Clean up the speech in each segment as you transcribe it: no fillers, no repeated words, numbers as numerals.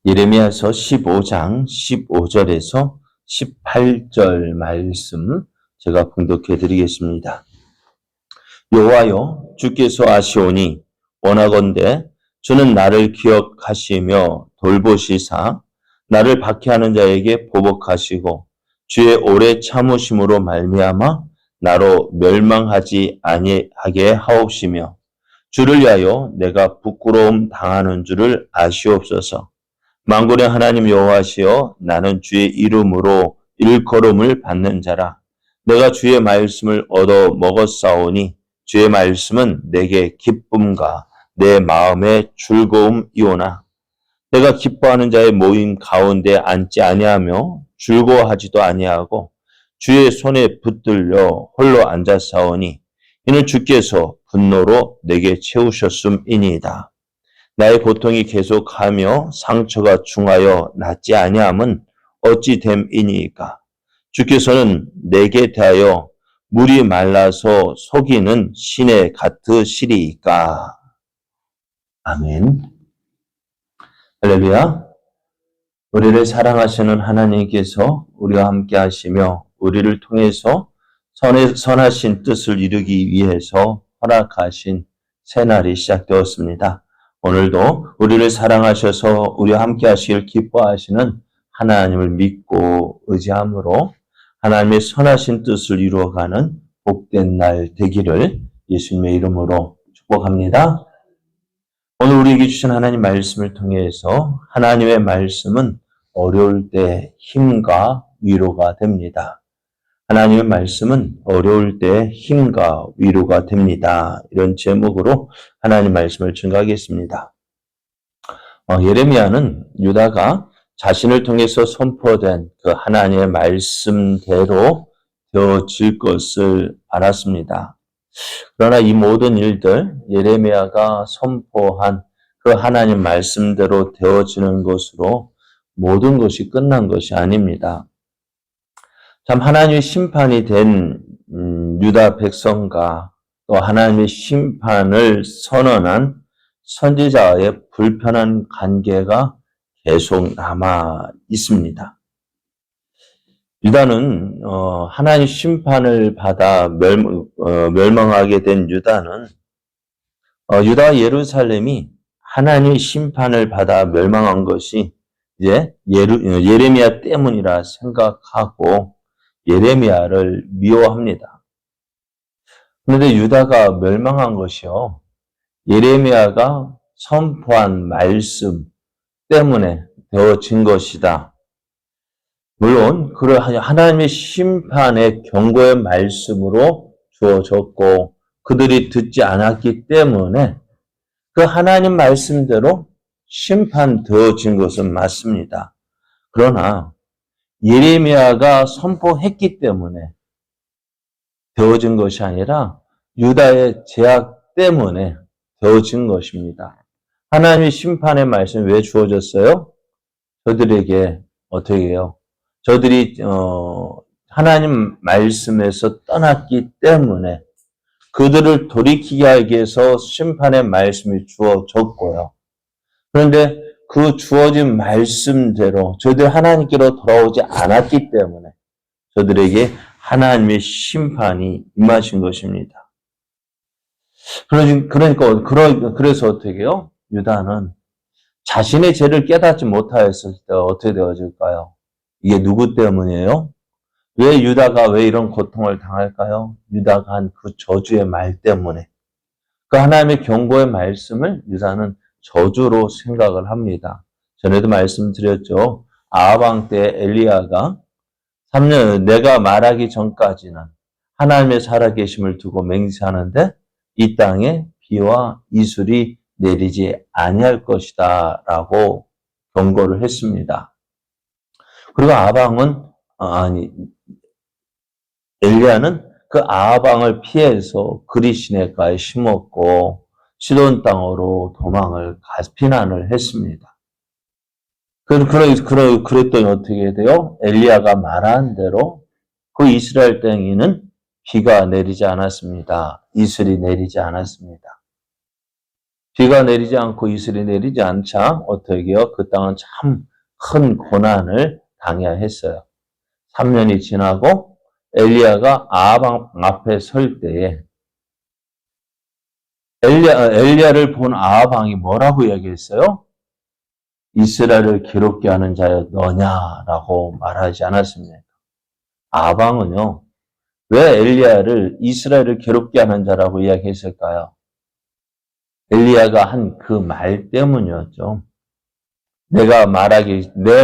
예레미야서 15장 15절에서 18절 말씀 제가 봉독해 드리겠습니다. 여호와여, 주께서 아시오니 원하건대 주는 나를 기억하시며 돌보시사 나를 박해하는 자에게 보복하시고 주의 오래 참으심으로 말미암아 나로 멸망하지 아니하게 하옵시며 주를 위하여 내가 부끄러움 당하는 줄을 아시옵소서. 만군의 하나님 여호와시여, 나는 주의 이름으로 일컬음을 받는 자라. 내가 주의 말씀을 얻어 먹었사오니 주의 말씀은 내게 기쁨과 내 마음의 즐거움이오나. 내가 기뻐하는 자의 모임 가운데 앉지 아니하며 즐거워하지도 아니하고 주의 손에 붙들려 홀로 앉았사오니 이는 주께서 분노로 내게 채우셨음이니이다. 나의 고통이 계속하며 상처가 중하여 낫지 아니함은 어찌 됨이니이까. 주께서는 내게 대하여 물이 말라서 속이는 시내 같으시리이까. 아멘. 할렐루야. 우리를 사랑하시는 하나님께서 우리와 함께 하시며 우리를 통해서 선하신 뜻을 이루기 위해서 허락하신 새날이 시작되었습니다. 오늘도 우리를 사랑하셔서 우리와 함께 하시길 기뻐하시는 하나님을 믿고 의지함으로 하나님의 선하신 뜻을 이루어가는 복된 날 되기를 예수님의 이름으로 축복합니다. 오늘 우리에게 주신 하나님 말씀을 통해서 하나님의 말씀은 어려울 때 힘과 위로가 됩니다. 하나님의 말씀은 어려울 때 힘과 위로가 됩니다. 이런 제목으로 하나님 말씀을 증거하겠습니다. 예레미야는 유다가 자신을 통해서 선포된 그 하나님의 말씀대로 되어질 것을 알았습니다. 그러나 이 모든 일들, 예레미야가 선포한 그 하나님 말씀대로 되어지는 것으로 모든 것이 끝난 것이 아닙니다. 참 하나님의 심판이 된 유다 백성과 또 하나님의 심판을 선언한 선지자와의 불편한 관계가 계속 남아 있습니다. 유다는 하나님 심판을 받아 멸망하게 된 유다는 유다와 예루살렘이 하나님의 심판을 받아 멸망한 것이 이제 예레미야 때문이라 생각하고 예레미야를 미워합니다. 그런데 유다가 멸망한 것이요, 예레미야가 선포한 말씀 때문에 되어진 것이다. 물론 하나님의 심판의 경고의 말씀으로 주어졌고 그들이 듣지 않았기 때문에 그 하나님 말씀대로 심판되어진 것은 맞습니다. 그러나 예레미야가 선포했기 때문에 되어진 것이 아니라 유다의 죄악 때문에 되어진 것입니다. 하나님의 심판의 말씀이 왜 주어졌어요? 저들에게 어떻게 해요? 저들이 하나님 말씀에서 떠났기 때문에 그들을 돌이키게 하기 위해서 심판의 말씀이 주어졌고요. 그런데 그 주어진 말씀대로 저희들 하나님께로 돌아오지 않았기 때문에 저들에게 하나님의 심판이 임하신 것입니다. 그래서 어떻게 해요? 유다는 자신의 죄를 깨닫지 못하였을 때 어떻게 되어질까요? 이게 누구 때문이에요? 왜 유다가 왜 이런 고통을 당할까요? 유다가 한 그 저주의 말 때문에. 그 하나님의 경고의 말씀을 유다는 저주로 생각을 합니다. 전에도 말씀드렸죠. 아하방 때 엘리야가 3년 내가 말하기 전까지는 하나님의 살아계심을 두고 맹세하는데 이 땅에 비와 이슬이 내리지 아니할 것이다 라고 경고를 했습니다. 그리고 엘리야는 그 아하방을 피해서 그리시네가에 심었고 시돈 땅으로 피난을 했습니다. 그랬더니 어떻게 돼요? 엘리야가 말한 대로 그 이스라엘 땅에는 비가 내리지 않았습니다. 이슬이 내리지 않았습니다. 비가 내리지 않고 이슬이 내리지 않자 어떻게 해요? 그 땅은 참 큰 고난을 당해야 했어요. 3년이 지나고 엘리야가 아합 앞에 설 때에 엘리야를 본 아합 왕이 뭐라고 이야기했어요? 이스라엘을 괴롭게 하는 자여 너냐라고 말하지 않았습니까? 아합 왕은요, 왜 엘리야를 이스라엘을 괴롭게 하는 자라고 이야기했을까요? 엘리야가 한 그 말 때문이었죠. 내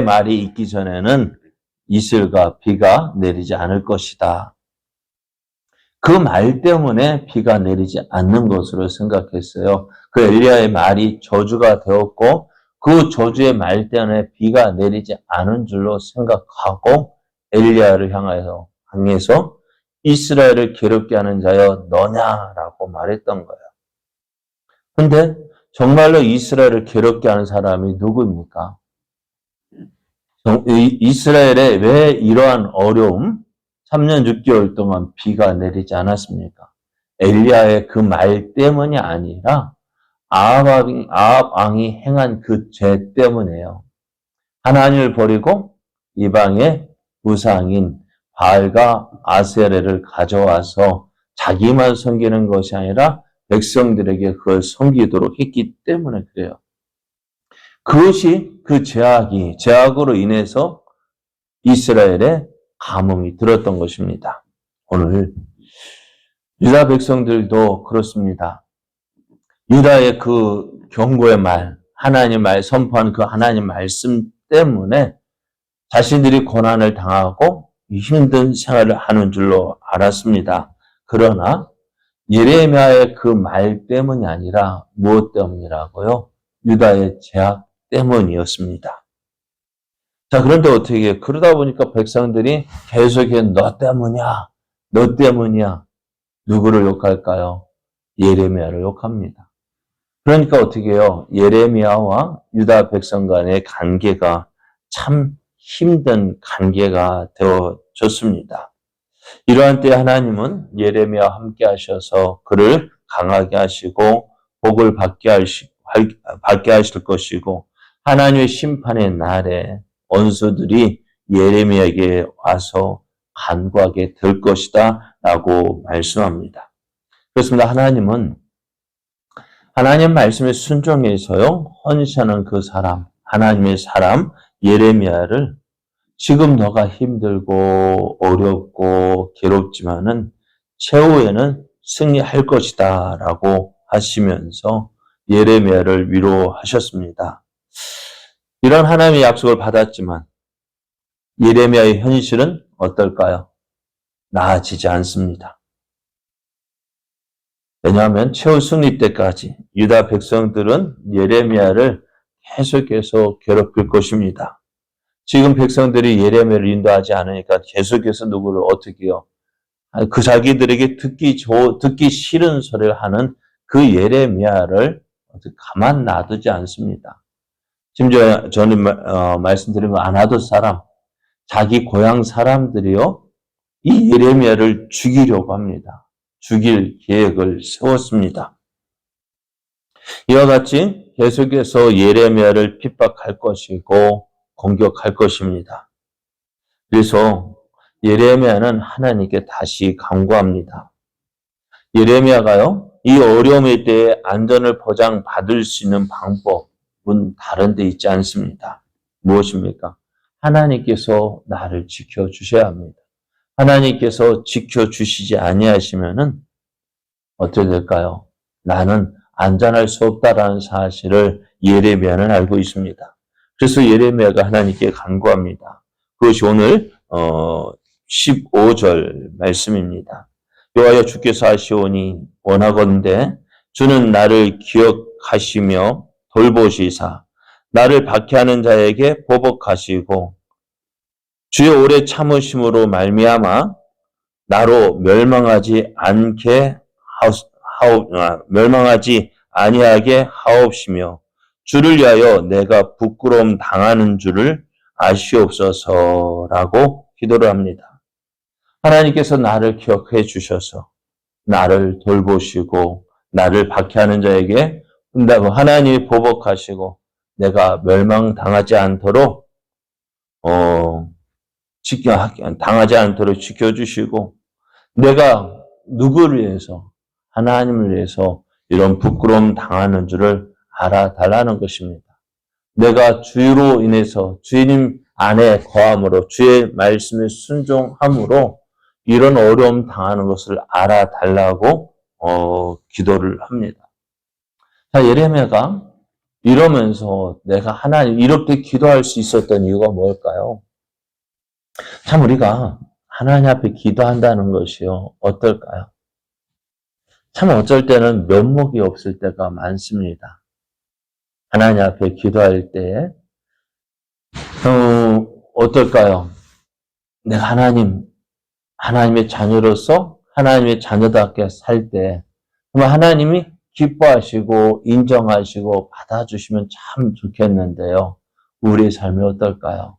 말이 있기 전에는 이슬과 비가 내리지 않을 것이다. 그 말 때문에 비가 내리지 않는 것으로 생각했어요. 그 엘리야의 말이 저주가 되었고 그 저주의 말 때문에 비가 내리지 않은 줄로 생각하고 엘리야를 향해서 이스라엘을 괴롭게 하는 자여 너냐라고 말했던 거예요. 근데 정말로 이스라엘을 괴롭게 하는 사람이 누구입니까? 이스라엘에 왜 이러한 어려움, 3년 6개월 동안 비가 내리지 않았습니까? 엘리야의 그 말 때문이 아니라 아합 왕이 행한 그 죄 때문이에요. 하나님을 버리고 이방의 우상인 바알과 아세레를 가져와서 자기만 섬기는 것이 아니라 백성들에게 그걸 섬기도록 했기 때문에 그래요. 그것이 그 죄악으로 인해서 이스라엘에 가뭄이 들었던 것입니다. 오늘 유다 백성들도 그렇습니다. 유다의 그 경고의 말, 하나님 말 선포한 그 하나님 말씀 때문에 자신들이 고난을 당하고 힘든 생활을 하는 줄로 알았습니다. 그러나 예레미야의 그 말 때문이 아니라 무엇 때문이라고요? 유다의 죄악 때문이었습니다. 자, 그런데 어떻게 해요? 그러다 보니까 백성들이 계속해서 너 때문이야. 누구를 욕할까요? 예레미야를 욕합니다. 그러니까 어떻게 해요? 예레미야와 유다 백성 간의 관계가 참 힘든 관계가 되어졌습니다. 이러한 때 하나님은 예레미야와 함께 하셔서 그를 강하게 하시고 복을 받게 하실 것이고 하나님의 심판의 날에 원수들이 예레미야에게 와서 간구하게 될 것이다 라고 말씀합니다. 그렇습니다. 하나님은 하나님 말씀에 순종해서요 헌신하는 그 사람, 하나님의 사람 예레미야를 지금 너가 힘들고 어렵고 괴롭지만은 최후에는 승리할 것이다 라고 하시면서 예레미야를 위로하셨습니다. 이런 하나님의 약속을 받았지만 예레미야의 현실은 어떨까요? 나아지지 않습니다. 왜냐하면 최후 승리 때까지 유다 백성들은 예레미야를 계속해서 괴롭힐 것입니다. 지금 백성들이 예레미야를 인도하지 않으니까 계속해서 누구를 어떻게 해요? 그 자기들에게 듣기 싫은 소리를 하는 그 예레미야를 가만 놔두지 않습니다. 심지어 저는 말씀드린 거 아나돗 사람, 자기 고향 사람들이요, 이 예레미야를 죽이려고 합니다. 죽일 계획을 세웠습니다. 이와 같이 계속해서 예레미야를 핍박할 것이고 공격할 것입니다. 그래서 예레미야는 하나님께 다시 간구합니다. 예레미야가요, 이 어려움에 대해 안전을 보장받을 수 있는 방법은 다른 데 있지 않습니다. 무엇입니까? 하나님께서 나를 지켜주셔야 합니다. 하나님께서 지켜주시지 아니하시면은 어떻게 될까요? 나는 안전할 수 없다라는 사실을 예레미야는 알고 있습니다. 그래서 예레미야가 하나님께 간구합니다. 그것이 오늘 15절 말씀입니다. 여호와여 주께서 하시오니 원하건대 주는 나를 기억하시며 돌보시사 나를 박해하는 자에게 보복하시고 주의 오래 참으심으로 말미암아 나로 멸망하지 아니하게 하옵시며 주를 위하여 내가 부끄러움 당하는 줄을 아시옵소서라고 기도를 합니다. 하나님께서 나를 기억해 주셔서 나를 돌보시고 나를 박해하는 자에게 근데 하나님이 보복하시고 내가 멸망당하지 않도록 당하지 않도록 지켜주시고 내가 누구를 위해서 하나님을 위해서 이런 부끄러움 당하는 줄을 알아달라는 것입니다. 내가 주로 인해서 주님 안에 거함으로 주의 말씀에 순종함으로 이런 어려움 당하는 것을 알아달라고 기도를 합니다. 자, 예레미야가 이러면서 내가 하나님 이렇게 기도할 수 있었던 이유가 뭘까요? 참 우리가 하나님 앞에 기도한다는 것이요. 어떨까요? 참 어쩔 때는 면목이 없을 때가 많습니다. 하나님 앞에 기도할 때 어떨까요? 내가 하나님의 자녀로서 하나님의 자녀답게 살 때 정말 하나님이 기뻐하시고 인정하시고 받아주시면 참 좋겠는데요. 우리의 삶이 어떨까요?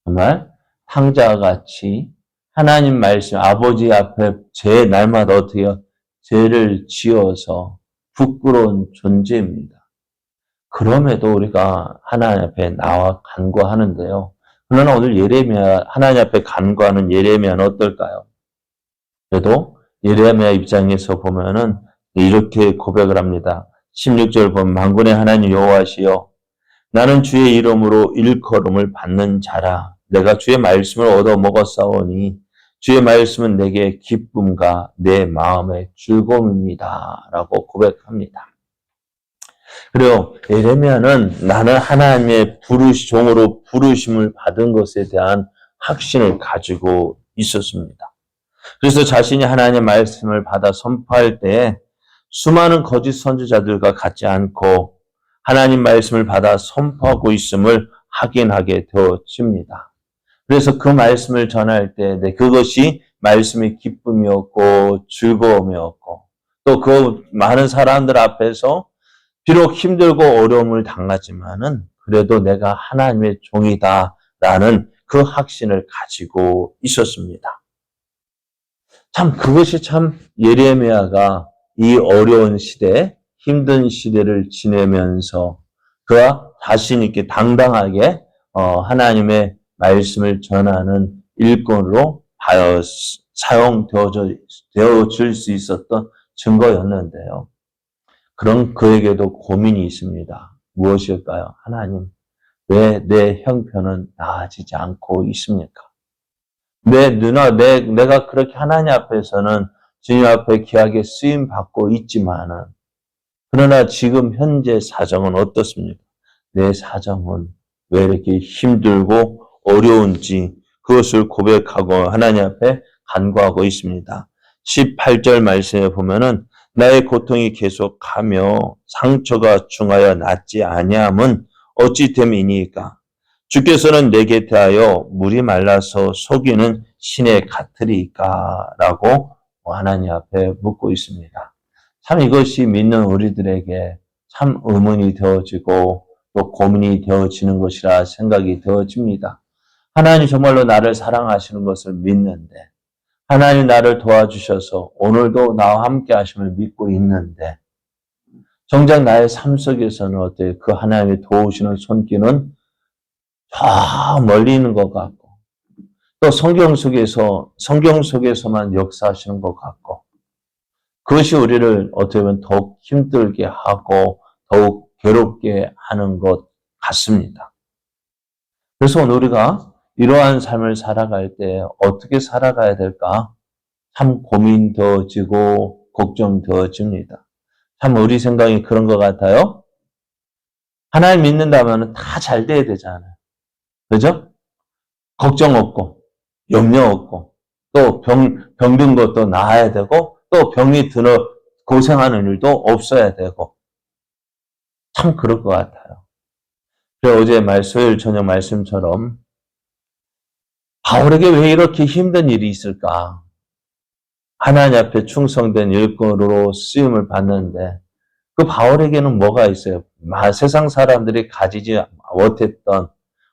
정말 탕자와 같이 하나님 말씀, 아버지 앞에 날마다 어떻게 죄를 지어서 부끄러운 존재입니다. 그럼에도 우리가 하나님 앞에 나와 간구하는데요. 그러나 오늘 하나님 앞에 간구하는 예레미야는 어떨까요? 그래도 예레미야 입장에서 보면은 이렇게 고백을 합니다. 16절 보면 만군의 하나님 여호와시여 나는 주의 이름으로 일컬음을 받는 자라. 내가 주의 말씀을 얻어 먹었사오니 주의 말씀은 내게 기쁨과 내 마음의 즐거움입니다. 라고 고백합니다. 그리고 예레미야는 나는 하나님의 종으로 부르심을 받은 것에 대한 확신을 가지고 있었습니다. 그래서 자신이 하나님의 말씀을 받아 선포할 때 수많은 거짓 선지자들과 같지 않고 하나님 말씀을 받아 선포하고 있음을 확인하게 되어집니다. 그래서 그 말씀을 전할 때 그것이 말씀의 기쁨이었고 즐거움이었고 또 그 많은 사람들 앞에서 비록 힘들고 어려움을 당하지만은 그래도 내가 하나님의 종이다라는 그 확신을 가지고 있었습니다. 참 그것이 참 예레미야가 이 어려운 시대, 힘든 시대를 지내면서 그와 자신 있게 당당하게 하나님의 말씀을 전하는 일꾼으로 사용되어질 수 있었던 증거였는데요. 그런 그에게도 고민이 있습니다. 무엇일까요? 하나님, 왜 내 형편은 나아지지 않고 있습니까? 내가 그렇게 하나님 앞에서는 주님 앞에 귀하게 쓰임 받고 있지만은, 그러나 지금 현재 사정은 어떻습니까? 내 사정은 왜 이렇게 힘들고 어려운지 그것을 고백하고 하나님 앞에 간구하고 있습니다. 18절 말씀에 보면은 나의 고통이 계속하며 상처가 중하여 낫지 아니함은 어찌 됨이니까 주께서는 내게 대하여 물이 말라서 속이는 신의 같으리까 라고 하나님 앞에 묻고 있습니다. 참 이것이 믿는 우리들에게 참 의문이 되어지고 또 고민이 되어지는 것이라 생각이 되어집니다. 하나님 정말로 나를 사랑하시는 것을 믿는데 하나님 나를 도와주셔서 오늘도 나와 함께 하심을 믿고 있는데 정작 나의 삶 속에서는 어때요? 그 하나님의 도우시는 손길은 저 멀리 있는 것 같고 또 성경 속에서만 역사하시는 것 같고 그것이 우리를 어떻게 보면 더욱 힘들게 하고 더욱 괴롭게 하는 것 같습니다. 그래서 오늘 우리가 이러한 삶을 살아갈 때 어떻게 살아가야 될까? 참 고민되어지고 걱정되어집니다. 참 우리 생각이 그런 것 같아요. 하나님 믿는다면 다 잘 돼야 되잖아요. 그죠? 걱정 없고 염려 없고 또 병든 것도 나아야 되고 또 병이 들어 고생하는 일도 없어야 되고 참 그럴 것 같아요. 그래서 어제 수요일 저녁 말씀처럼 바울에게 왜 이렇게 힘든 일이 있을까? 하나님 앞에 충성된 일꾼으로 쓰임을 받는데 그 바울에게는 뭐가 있어요? 세상 사람들이 가지지 못했던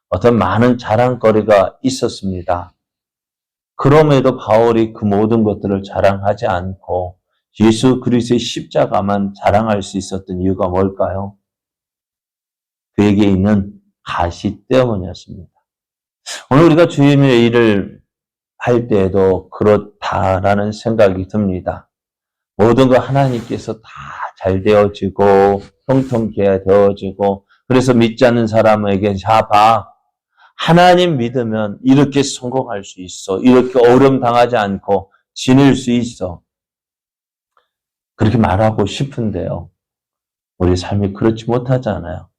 어떤 많은 자랑거리가 있었습니다. 그럼에도 바울이 그 모든 것들을 자랑하지 않고 예수 그리스도의 십자가만 자랑할 수 있었던 이유가 뭘까요? 그에게 있는 가시 때문이었습니다. 오늘 우리가 주님의 일을 할 때에도 그렇다라는 생각이 듭니다. 모든 거 하나님께서 다 잘 되어지고 형통케 되어지고 그래서 믿지 않는 사람에게 자 봐. 하나님 믿으면 이렇게 성공할 수 있어. 이렇게 어려움 당하지 않고 지낼 수 있어. 그렇게 말하고 싶은데요. 우리 삶이 그렇지 못하잖아요.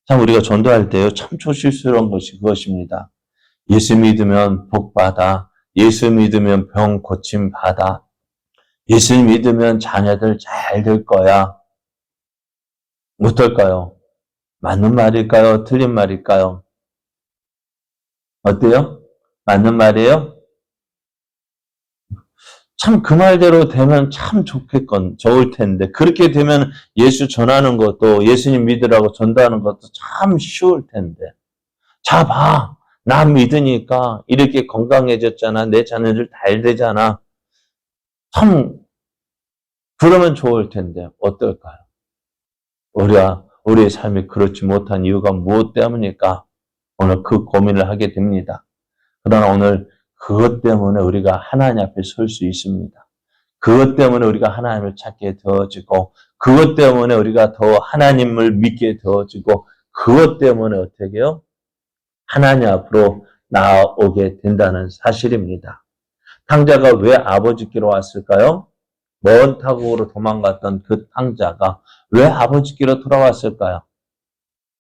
참 우리가 전도할 때요. 참 조심스러운 것이 그것입니다. 예수 믿으면 복 받아. 예수 믿으면 병 고침 받아. 예수 믿으면 자녀들 잘 될 거야. 어떨까요? 맞는 말일까요? 틀린 말일까요? 어때요? 맞는 말이에요? 참 그 말대로 되면 참 좋을 텐데 그렇게 되면 예수 전하는 것도 예수님 믿으라고 전도하는 것도 참 쉬울 텐데 자 봐. 나 믿으니까 이렇게 건강해졌잖아. 내 자녀들 잘 되잖아. 참 그러면 좋을 텐데 어떨까요? 우리의 삶이 그렇지 못한 이유가 무엇 때문일까? 오늘 그 고민을 하게 됩니다. 그러나 오늘 그것 때문에 우리가 하나님 앞에 설 수 있습니다. 그것 때문에 우리가 하나님을 찾게 되어지고 그것 때문에 우리가 더 하나님을 믿게 되어지고 그것 때문에 어떻게 해요? 하나님 앞으로 나아오게 된다는 사실입니다. 탕자가 왜 아버지께로 왔을까요? 먼 타국으로 도망갔던 그 탕자가 왜 아버지께로 돌아왔을까요?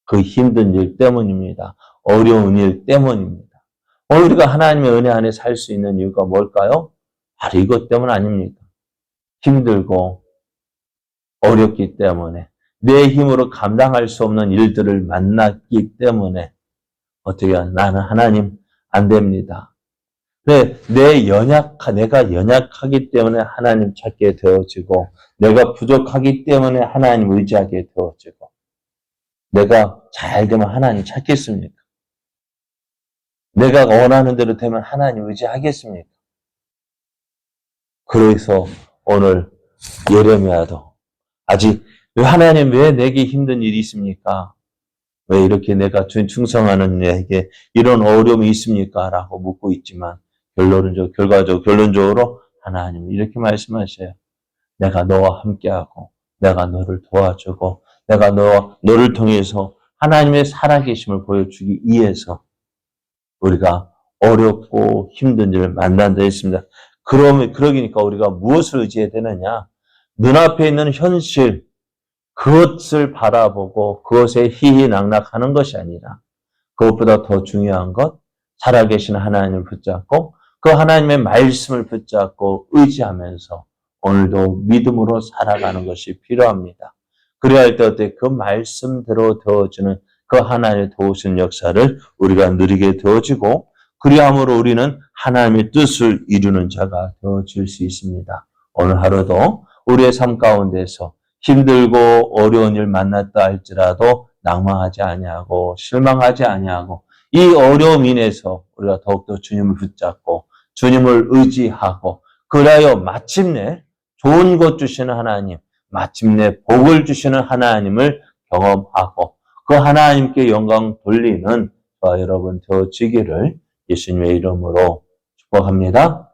그 힘든 일 때문입니다. 어려운 일 때문입니다. 오늘 우리가 하나님의 은혜 안에 살 수 있는 이유가 뭘까요? 바로 이것 때문 아닙니까? 힘들고 어렵기 때문에 내 힘으로 감당할 수 없는 일들을 만났기 때문에 어떻게 나는 하나님 안 됩니다. 내가 연약하기 때문에 하나님 찾게 되어지고 내가 부족하기 때문에 하나님 의지하게 되어지고 내가 잘 되면 하나님 찾겠습니까? 내가 원하는 대로 되면 하나님 의지하겠습니까? 그래서 오늘 예레미야도 아직 하나님 왜 내게 힘든 일이 있습니까? 왜 이렇게 내가 충성하는 내게 이런 어려움이 있습니까? 라고 묻고 있지만 결론적으로 하나님은 이렇게 말씀하셔요. 내가 너와 함께하고 내가 너를 도와주고 내가 너를 통해서 하나님의 살아계심을 보여주기 위해서 우리가 어렵고 힘든 일을 만난다 했습니다. 그러니까 우리가 무엇을 의지해야 되느냐? 눈앞에 있는 현실, 그것을 바라보고 그것에 희희낙낙하는 것이 아니라 그것보다 더 중요한 것, 살아계신 하나님을 붙잡고 그 하나님의 말씀을 붙잡고 의지하면서 오늘도 믿음으로 살아가는 것이 필요합니다. 그래야 할 때 어때? 그 말씀대로 되어지는 그 하나님의 도우신 역사를 우리가 누리게 되어지고 그리함으로 우리는 하나님의 뜻을 이루는 자가 되어질 수 있습니다. 오늘 하루도 우리의 삶 가운데서 힘들고 어려운 일 만났다 할지라도 낭망하지 아니하고 실망하지 아니하고 이 어려움 인해서 우리가 더욱더 주님을 붙잡고 주님을 의지하고 그리하여 마침내 좋은 것 주시는 하나님, 마침내 복을 주시는 하나님을 경험하고 그 하나님께 영광 돌리는 저와 여러분 되어지기를 예수님의 이름으로 축복합니다.